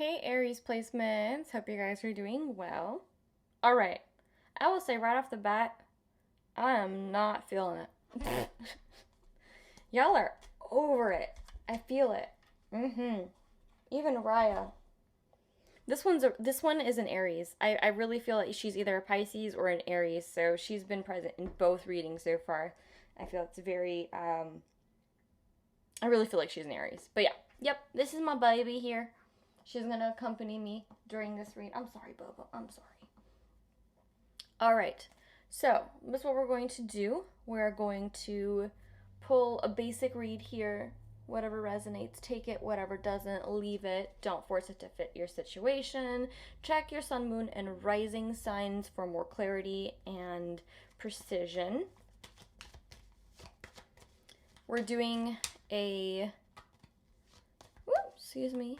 Hey Aries placements, hope you guys are doing well. All right, I will say right off the bat, I am not feeling it. Y'all are over it. I feel it. Even Raya. This one is an Aries. I really feel like she's either a Pisces or an Aries, so she's been present in both readings so far. I feel it's very I really feel like she's an Aries. But yeah, yep, this is my baby here. She's gonna accompany me during this read. I'm sorry, Bobo. I'm sorry. All right. So this is what we're going to do. We're going to pull a basic read here. Whatever resonates, take it. Whatever doesn't, leave it. Don't force it to fit your situation. Check your sun, moon, and rising signs for more clarity and precision. We're doing a... excuse me.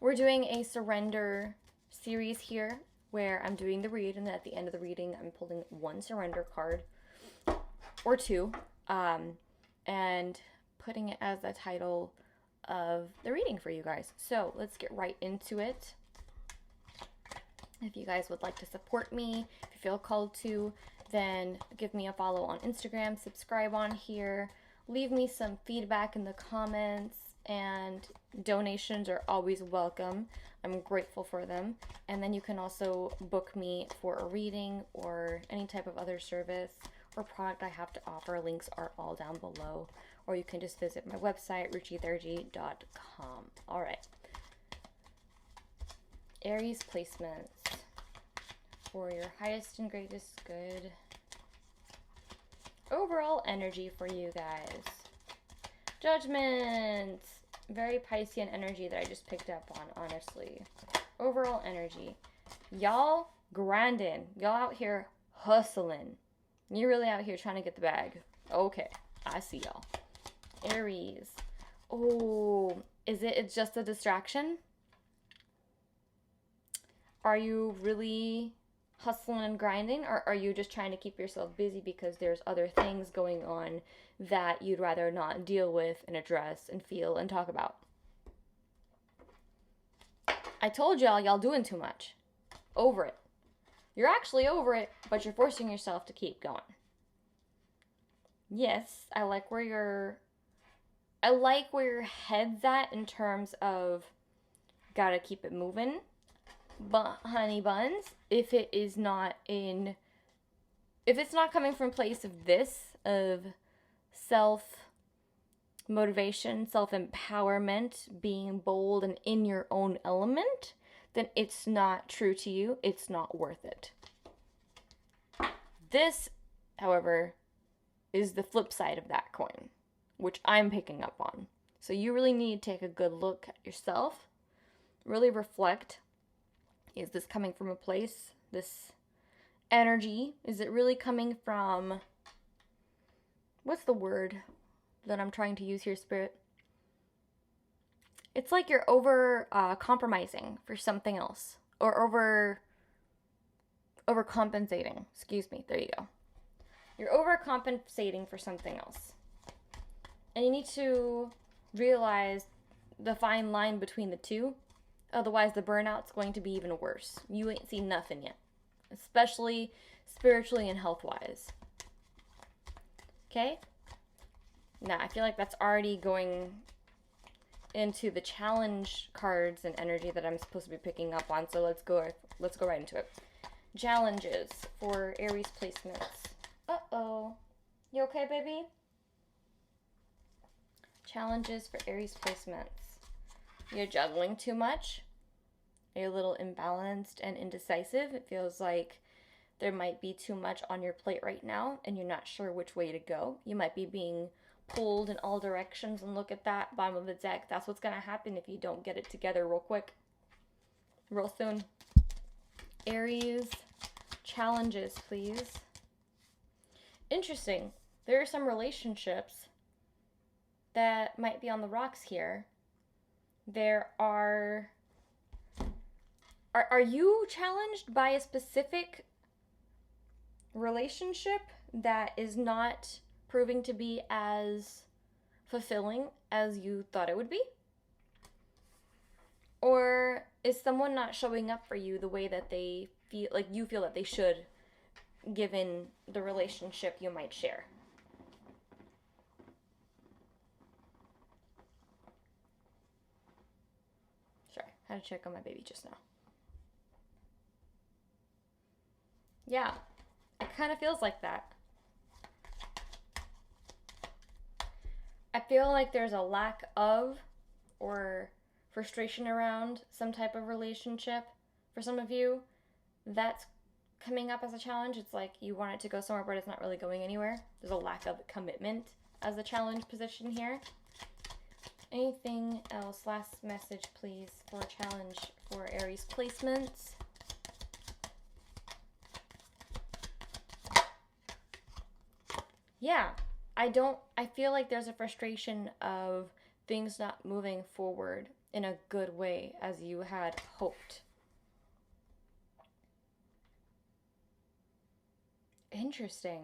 We're doing a surrender series here where I'm doing the read, and then at the end of the reading, I'm pulling one surrender card or two, and putting it as the title of the reading for you guys. So let's get right into it. If you guys would like to support me, if you feel called to, then give me a follow on Instagram, subscribe on here, leave me some feedback in the comments, and donations are always welcome. I'm grateful for them. And then you can also book me for a reading or any type of other service or product I have to offer. Links are all down below. Or you can just visit my website, RuchiDarji.com. All right. Aries placements for your highest and greatest good. Overall energy for you guys. Judgment. Very Piscean energy that I just picked up on, honestly. Overall energy. Y'all grinding. Y'all out here hustling. You're really out here trying to get the bag. Okay, I see y'all. Aries. Oh, it's just a distraction? Are you really hustling and grinding, or are you just trying to keep yourself busy because there's other things going on that you'd rather not deal with and address and feel and talk about? I told y'all doing too much. Over it. You're actually over it, but you're forcing yourself to keep going. Yes, I like where your head's at in terms of gotta keep it moving. But honey buns, if it's not coming from a place of self motivation, self empowerment, being bold and in your own element, then it's not true to you. It's not worth it. This, however, is the flip side of that coin, which I'm picking up on. So you really need to take a good look at yourself, really reflect. Is this coming from a place, this energy? Is it really coming from, what's the word that I'm trying to use here, Spirit? It's like you're over compromising for something else, or overcompensating. Excuse me, there you go. You're overcompensating for something else. And you need to realize the fine line between the two. Otherwise, the burnout's going to be even worse. You ain't seen nothing yet. Especially spiritually and health-wise. Okay? Now, I feel like that's already going into the challenge cards and energy that I'm supposed to be picking up on. So let's go right into it. Challenges for Aries placements. Uh-oh. You okay, baby? Challenges for Aries placements. You're juggling too much. You're a little imbalanced and indecisive. It feels like there might be too much on your plate right now, and you're not sure which way to go. You might be being pulled in all directions, and look at that, bottom of the deck. That's what's going to happen if you don't get it together real quick. Real soon. Aries, challenges, please. Interesting. There are some relationships that might be on the rocks here. There are you challenged by a specific relationship that is not proving to be as fulfilling as you thought it would be? Or is someone not showing up for you the way that they feel, like you feel that they should, given the relationship you might share? Sorry, I had to check on my baby just now. Yeah, it kind of feels like that. I feel like there's a lack of or frustration around some type of relationship for some of you that's coming up as a challenge. It's like you want it to go somewhere, but it's not really going anywhere. There's a lack of commitment as the challenge position here. Anything else? Last message, please, for challenge for Aries placements. Yeah, I feel like there's a frustration of things not moving forward in a good way as you had hoped. Interesting.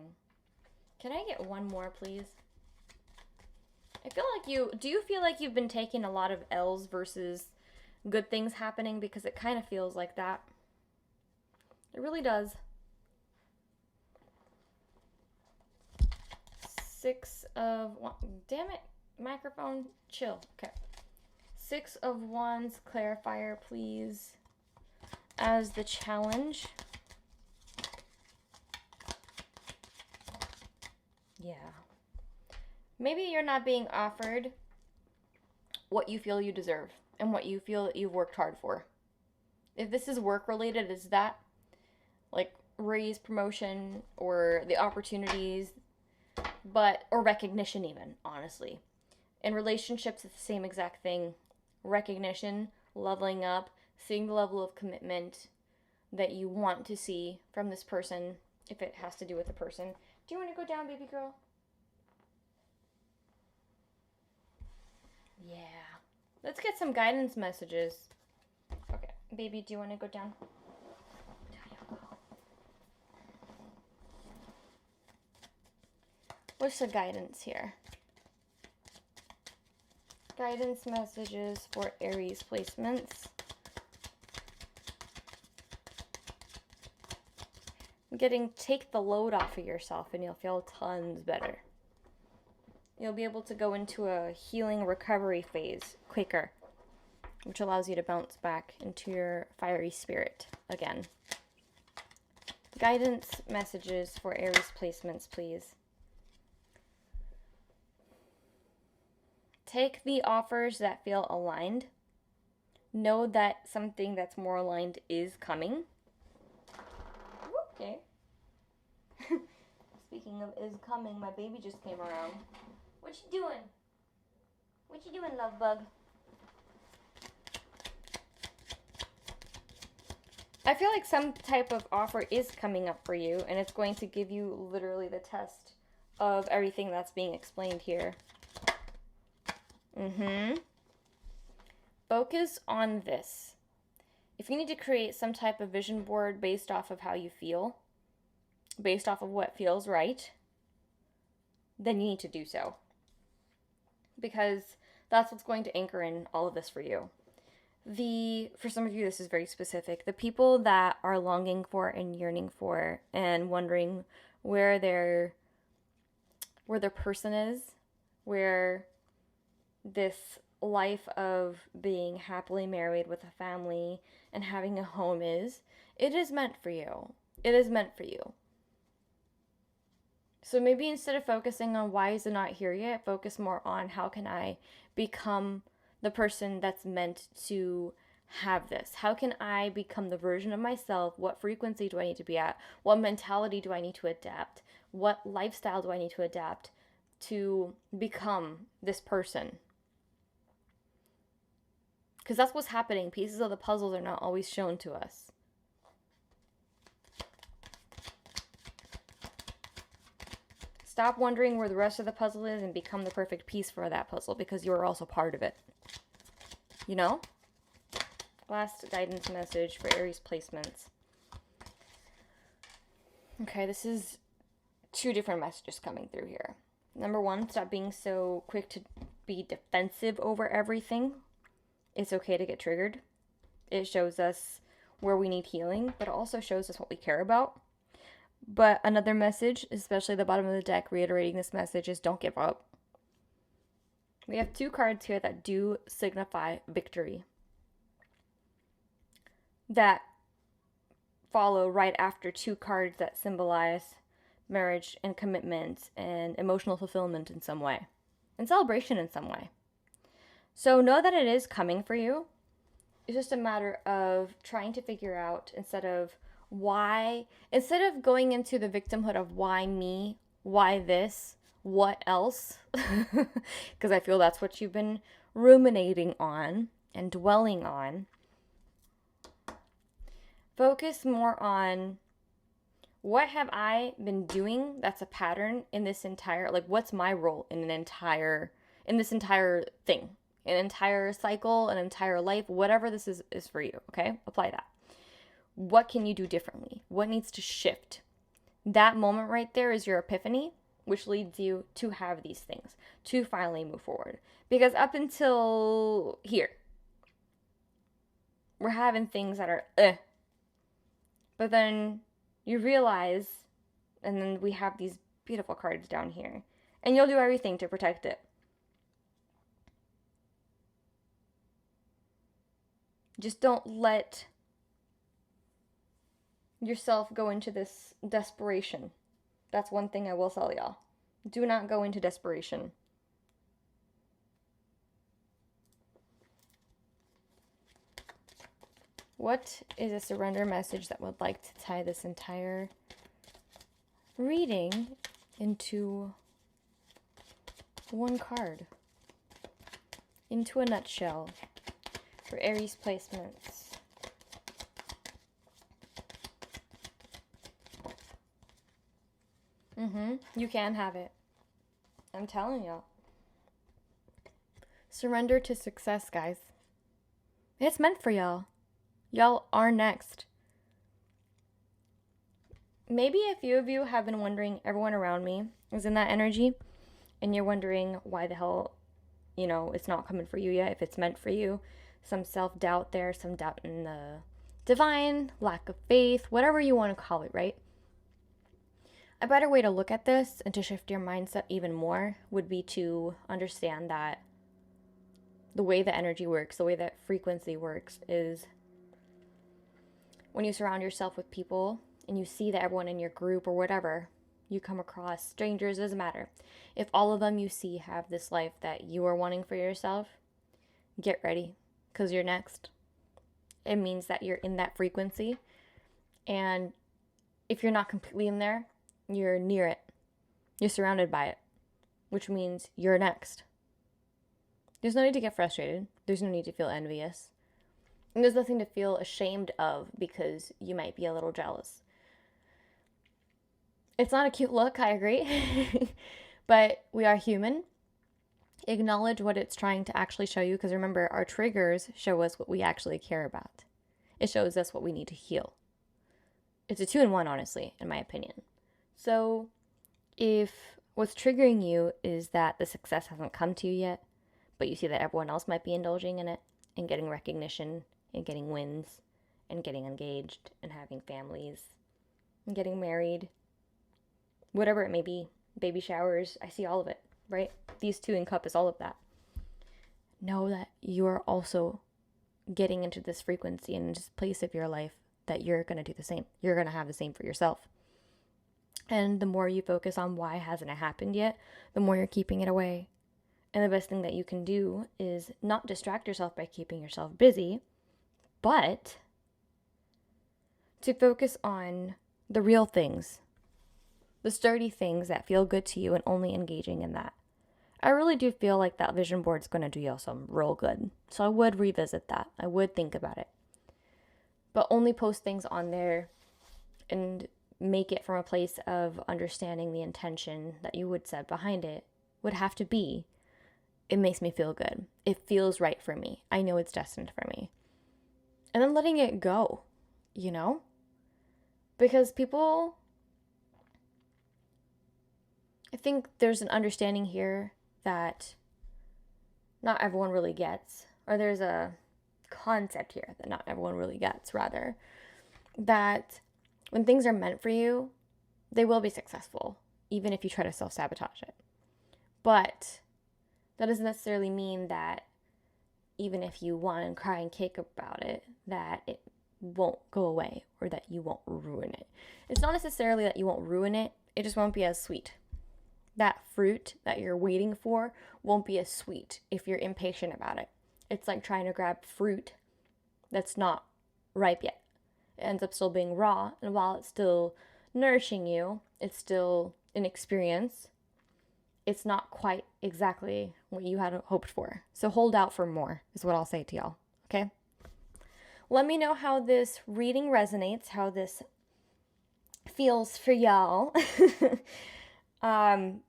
Can I get one more, please? I feel like do you feel like you've been taking a lot of L's versus good things happening? Because it kind of feels like that. It really does. 6 of Wands. Damn it, microphone, chill. Okay. 6 of Wands, clarifier, please, as the challenge. Yeah. Maybe you're not being offered what you feel you deserve and what you feel that you've worked hard for. If this is work related, is that like raise, promotion, or the opportunities, or recognition even, honestly. In relationships, it's the same exact thing. Recognition, leveling up, seeing the level of commitment that you want to see from this person, if it has to do with the person. Do you want to go down, baby girl? Yeah. Let's get some guidance messages. Okay, baby, do you want to go down? Down you go. What's the guidance here? Guidance messages for Aries placements. I'm getting take the load off of yourself and you'll feel tons better. You'll be able to go into a healing recovery phase quicker, which allows you to bounce back into your fiery spirit again. Guidance messages for Aries placements, please. Take the offers that feel aligned. Know that something that's more aligned is coming. Okay. Speaking of is coming, my baby just came around. What you doing? What you doing, love bug? I feel like some type of offer is coming up for you, and it's going to give you literally the test of everything that's being explained here. Focus on this. If you need to create some type of vision board based off of how you feel, based off of what feels right, then you need to do so. Because that's what's going to anchor in all of this for you. For some of you, this is very specific. The people that are longing for and yearning for and wondering where their person is, where this life of being happily married with a family and having a home is, it is meant for you. It is meant for you. So maybe instead of focusing on why is it not here yet, focus more on how can I become the person that's meant to have this? How can I become the version of myself? What frequency do I need to be at? What mentality do I need to adapt? What lifestyle do I need to adapt to become this person? Because that's what's happening. Pieces of the puzzles are not always shown to us. Stop wondering where the rest of the puzzle is and become the perfect piece for that puzzle, because you're also part of it. You know? Last guidance message for Aries placements. Okay, this is 2 different messages coming through here. Number 1, stop being so quick to be defensive over everything. It's okay to get triggered. It shows us where we need healing, but it also shows us what we care about. But another message, especially the bottom of the deck reiterating this message, is don't give up. We have 2 cards here that do signify victory, that follow right after 2 cards that symbolize marriage and commitment and emotional fulfillment in some way, and celebration in some way. So know that it is coming for you. It's just a matter of trying to figure out, instead of going into the victimhood of why me, why this, what else, because I feel that's what you've been ruminating on and dwelling on. Focus more on, what have I been doing that's a pattern in this entire, like, what's my role in this entire thing, an entire cycle, an entire life, whatever this is for you, okay? Apply that. What can you do differently? What needs to shift? That moment right there is your epiphany, which leads you to have these things, to finally move forward. Because up until here, we're having things that are but then you realize, and then we have these beautiful cards down here, and you'll do everything to protect it. Just don't let yourself go into this desperation. That's one thing I will tell y'all. Do not go into desperation. What is a surrender message that would like to tie this entire reading into one card? Into a nutshell for Aries placements. You can have it. I'm telling y'all. Surrender to success, guys. It's meant for y'all. Y'all are next. Maybe a few of you have been wondering, everyone around me is in that energy, and you're wondering why the hell, it's not coming for you yet, if it's meant for you. Some self-doubt there, some doubt in the divine, lack of faith, whatever you want to call it, right? A better way to look at this and to shift your mindset even more would be to understand that the way that energy works, the way that frequency works, is when you surround yourself with people and you see that everyone in your group or whatever you come across, strangers, doesn't matter. If all of them you see have this life that you are wanting for yourself, get ready, because you're next. It means that you're in that frequency. And if you're not completely in there, you're near it. You're surrounded by it, which means you're next. There's no need to get frustrated. There's no need to feel envious. And there's nothing to feel ashamed of because you might be a little jealous. It's not a cute look, I agree. But we are human. Acknowledge what it's trying to actually show you, because remember, our triggers show us what we actually care about. It shows us what we need to heal. It's a 2-in-1, honestly, in my opinion. So if what's triggering you is that the success hasn't come to you yet, but you see that everyone else might be indulging in it and getting recognition and getting wins and getting engaged and having families and getting married, whatever it may be, baby showers, I see all of it, right? These 2 encompass all of that. Know that you're also getting into this frequency and this place of your life that you're going to do the same. You're going to have the same for yourself. And the more you focus on why hasn't it happened yet, the more you're keeping it away. And the best thing that you can do is not distract yourself by keeping yourself busy, but to focus on the real things, the sturdy things that feel good to you, and only engaging in that. I really do feel like that vision board's going to do you some real good. So I would revisit that. I would think about it. But only post things on there and make it from a place of understanding the intention that you would set behind it would have to be, it makes me feel good. It feels right for me. I know it's destined for me. And then letting it go, Because people, I think there's an understanding here that not everyone really gets, or there's a concept here that not everyone really gets, rather, that when things are meant for you, they will be successful, even if you try to self-sabotage it. But that doesn't necessarily mean that even if you whine and cry and kick about it, that it won't go away or that you won't ruin it. It's not necessarily that you won't ruin it, it just won't be as sweet. That fruit that you're waiting for won't be as sweet if you're impatient about it. It's like trying to grab fruit that's not ripe yet. It ends up still being raw, and while it's still nourishing you, it's still an experience. It's not quite exactly what you had hoped for. So hold out for more, is what I'll say to y'all, okay? Let me know how this reading resonates, how this feels for y'all.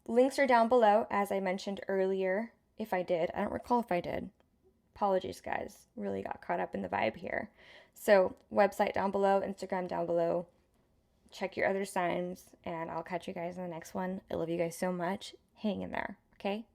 Links are down below, as I mentioned earlier. If I did, I don't recall if I did. Apologies, guys. Really got caught up in the vibe here. So, website down below, Instagram down below. Check your other signs, and I'll catch you guys in the next one. I love you guys so much. Hang in there, okay?